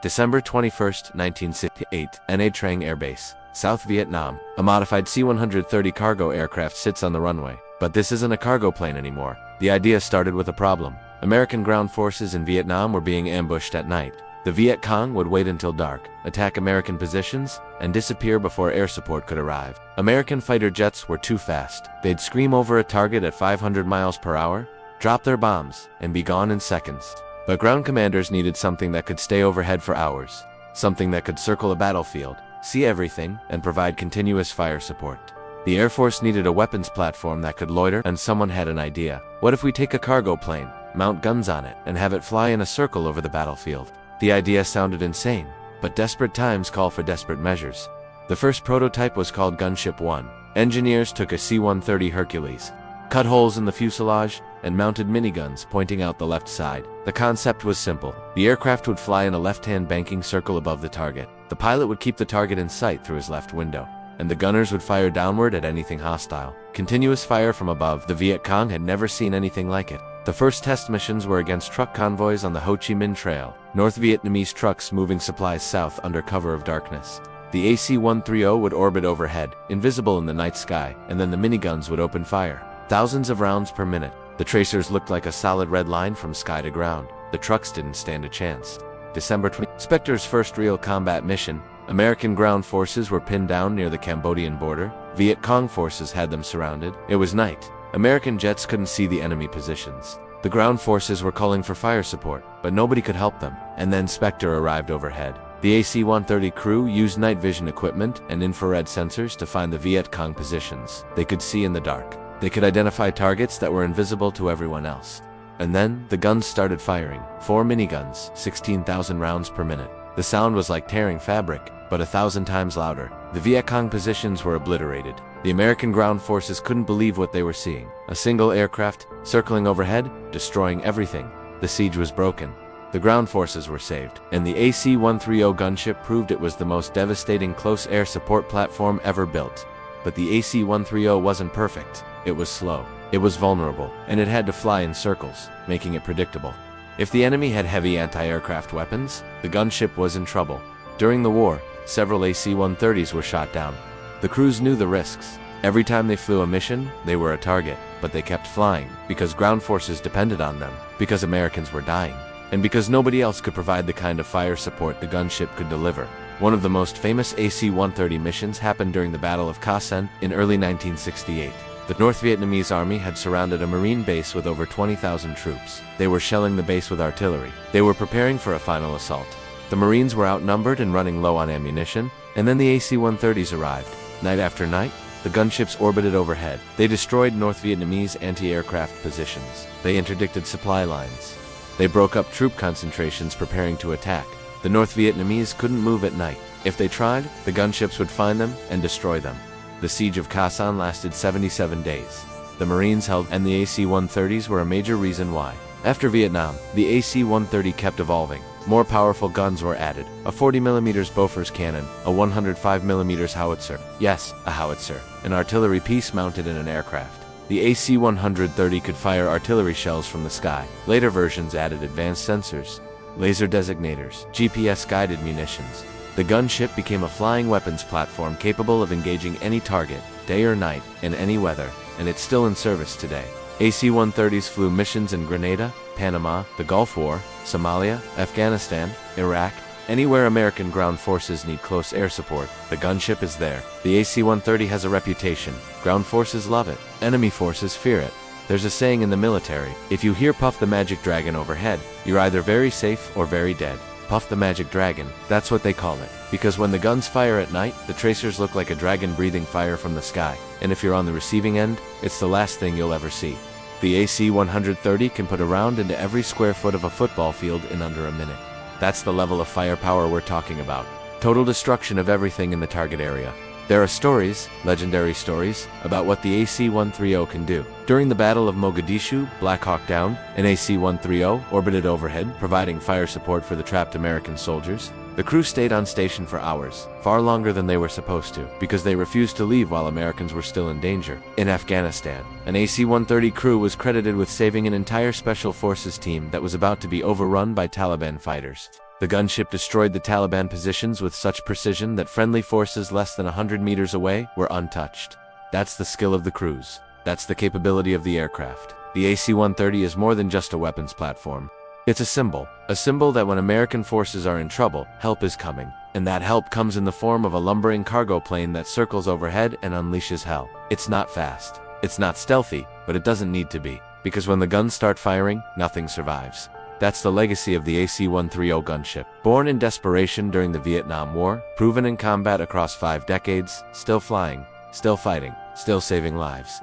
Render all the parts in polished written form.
December 21, 1968, Nha Trang Air Base, South Vietnam. A modified C-130 cargo aircraft sits on the runway. But this isn't a cargo plane anymore. The idea started with a problem. American ground forces in Vietnam were being ambushed at night. The Viet Cong would wait until dark, attack American positions, and disappear before air support could arrive. American fighter jets were too fast. They'd scream over a target at 500 miles per hour, drop their bombs, and be gone in seconds. But ground commanders needed something that could stay overhead for hours, something that could circle a battlefield, see everything, and provide continuous fire support. The Air Force needed a weapons platform that could loiter, and someone had an idea. What if we take a cargo plane, mount guns on it, and have it fly in a circle over the battlefield? The idea sounded insane, but desperate times call for desperate measures. The first prototype was called Gunship 1. Engineers took a C-130 Hercules, cut holes in the fuselage, and mounted miniguns pointing out the left side. The concept was simple. The aircraft would fly in a left-hand banking circle above the target. The pilot would keep the target in sight through his left window, and the gunners would fire downward at anything hostile. Continuous fire from above. The Viet Cong had never seen anything like it. The first test missions were against truck convoys on the Ho Chi Minh Trail, North Vietnamese trucks moving supplies south under cover of darkness. The AC-130 would orbit overhead, invisible in the night sky, and then the miniguns would open fire. Thousands of rounds per minute. The tracers looked like a solid red line from sky to ground. The trucks didn't stand a chance. December 20. Spectre's first real combat mission. American ground forces were pinned down near the Cambodian border. Viet Cong forces had them surrounded. It was night. American jets couldn't see the enemy positions. The ground forces were calling for fire support, but nobody could help them. And then Spectre arrived overhead. The AC-130 crew used night vision equipment and infrared sensors to find the Viet Cong positions. They could see in the dark. They could identify targets that were invisible to everyone else. And then, the guns started firing. 4 miniguns, 16,000 rounds per minute. The sound was like tearing fabric, but 1,000 times louder. The Viet Cong positions were obliterated. The American ground forces couldn't believe what they were seeing. A single aircraft, circling overhead, destroying everything. The siege was broken. The ground forces were saved. And the AC-130 gunship proved it was the most devastating close air support platform ever built. But the AC-130 wasn't perfect. It was slow, it was vulnerable, and it had to fly in circles, making it predictable. If the enemy had heavy anti-aircraft weapons, the gunship was in trouble. During the war, several AC-130s were shot down. The crews knew the risks. Every time they flew a mission, they were a target, but they kept flying, because ground forces depended on them, because Americans were dying, and because nobody else could provide the kind of fire support the gunship could deliver. One of the most famous AC-130 missions happened during the Battle of Sanh in early 1968. The North Vietnamese army had surrounded a marine base with over 20,000 troops. They were shelling the base with artillery. They were preparing for a final assault. The Marines were outnumbered and running low on ammunition, and then the AC-130s arrived. Night after night, the gunships orbited overhead. They destroyed North Vietnamese anti-aircraft positions. They interdicted supply lines. They broke up troop concentrations preparing to attack. The North Vietnamese couldn't move at night. If they tried, the gunships would find them and destroy them. The siege of Sanh lasted 77 days. The Marines held, and the AC-130s were a major reason why. After Vietnam, the AC-130 kept evolving. More powerful guns were added. A 40mm Bofors cannon, a 105mm howitzer. Yes, a howitzer. An artillery piece mounted in an aircraft. The AC-130 could fire artillery shells from the sky. Later versions added advanced sensors, laser designators, GPS-guided munitions. The gunship became a flying weapons platform capable of engaging any target, day or night, in any weather, and it's still in service today. AC-130s flew missions in Grenada, Panama, the Gulf War, Somalia, Afghanistan, Iraq. Anywhere American ground forces need close air support, the gunship is there. The AC-130 has a reputation. Ground forces love it. Enemy forces fear it. There's a saying in the military, if you hear Puff the Magic Dragon overhead, you're either very safe or very dead. Puff the Magic Dragon, that's what they call it. Because when the guns fire at night, the tracers look like a dragon breathing fire from the sky. And if you're on the receiving end, it's the last thing you'll ever see. The AC-130 can put a round into every square foot of a football field in under a minute. That's the level of firepower we're talking about. Total destruction of everything in the target area. There are stories, legendary stories, about what the AC-130 can do. During the Battle of Mogadishu, Black Hawk Down, an AC-130 orbited overhead, providing fire support for the trapped American soldiers. The crew stayed on station for hours, far longer than they were supposed to, because they refused to leave while Americans were still in danger. In Afghanistan, an AC-130 crew was credited with saving an entire special forces team that was about to be overrun by Taliban fighters. The gunship destroyed the Taliban positions with such precision that friendly forces less than 100 meters away were untouched. That's the skill of the crews. That's the capability of the aircraft. The AC-130 is more than just a weapons platform. It's a symbol that when American forces are in trouble, help is coming. And that help comes in the form of a lumbering cargo plane that circles overhead and unleashes hell. It's not fast. It's not stealthy, but it doesn't need to be. Because when the guns start firing, nothing survives. That's the legacy of the AC-130 gunship. Born in desperation during the Vietnam War, proven in combat across 5 decades, still flying, still fighting, still saving lives.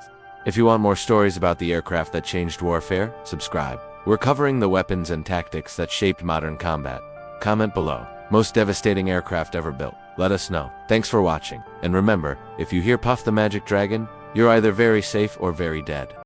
If you want more stories about the aircraft that changed warfare, subscribe. We're covering the weapons and tactics that shaped modern combat. Comment below. Most devastating aircraft ever built. Let us know. Thanks for watching. And remember, if you hear Puff the Magic Dragon, you're either very safe or very dead.